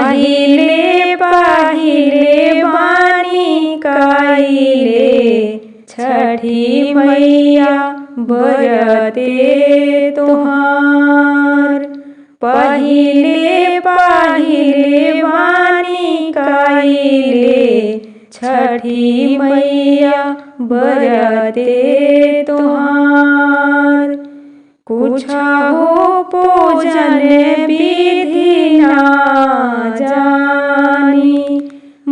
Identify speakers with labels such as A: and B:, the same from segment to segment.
A: पहिले पहिले बानी कइले छठी मैया बरते तोहार। पहिले पहिले बानी कइले छठी मैया बरते तोहार। कुछहु पूजन विधि ना जानी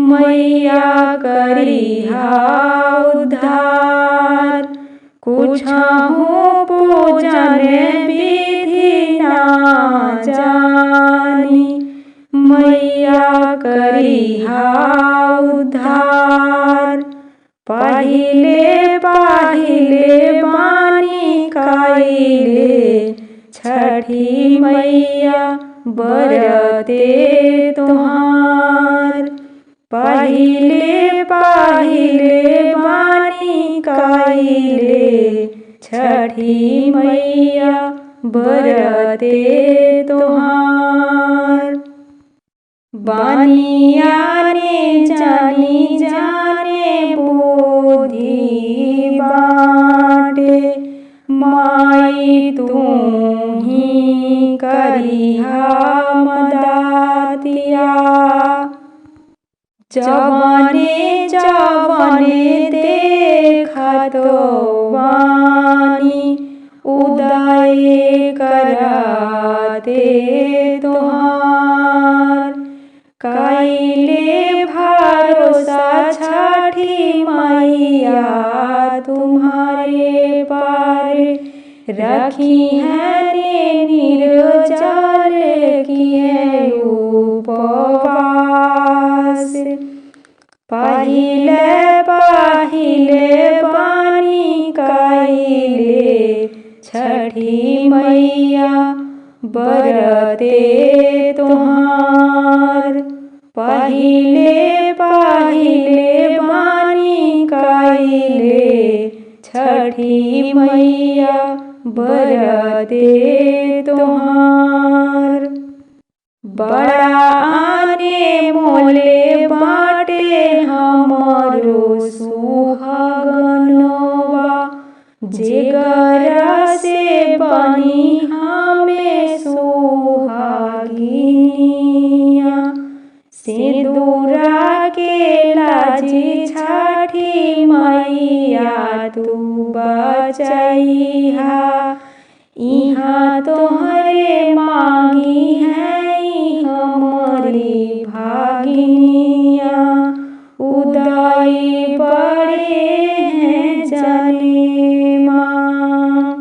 A: मैया करिहा उद्धार। कुछहु पूजन विधि ना जानी मैया करिहा उद्धार। पहिले पहिले बानी कइले छठी मैया बरते तोहार। पहिले पहिले बानी कइले छठी मैया बरते तोहार। बानियाने जानी जाने बुद्धि बाटे माई तूही करिहा मदतिया। जवने जवने देखत बानी उदय करते तोहार। कइले भरोसा छठी मैया तुम्हारे पर रखी है निर्जल किए उपवास। पहिले पहिले बानी कइले छठी मैया बरते तोहार। पहिले पहिले बानी कइले छठी मैया बरते तोहार। बड़ा आने मोले बाटे हमरो सुहागनवा। जेकरा से बनी हमें सुहागिनिया। सिंदूरा के लाजी छठी मैया तू बचैहा। इहाँ तोहरे मांगी है हमारी भागिनिया। उदय बड़े हैं जने माँ।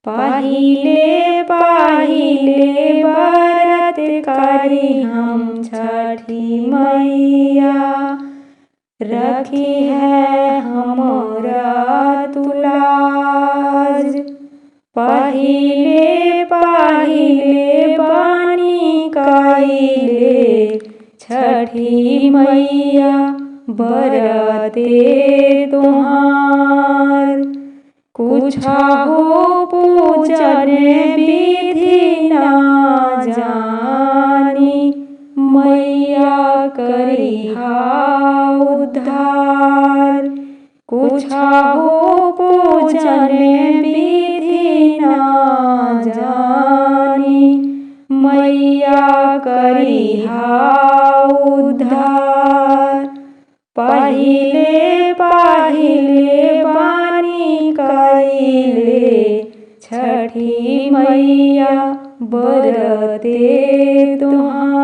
A: पहिले पहिले व्रत करी हम छठी मैया। रखी है हमरा तुलाज। पहिले पहिले बानी कइले छठी मैया बरते तोहार। कुछहु पूजन विधि ना जानी मैया करिहा उद्धार। कुछहु पूजन विधि ना जानी मैया करिहा उद्धार। पहिले पहिले बानी कइले छठी मैया बरते तोहार।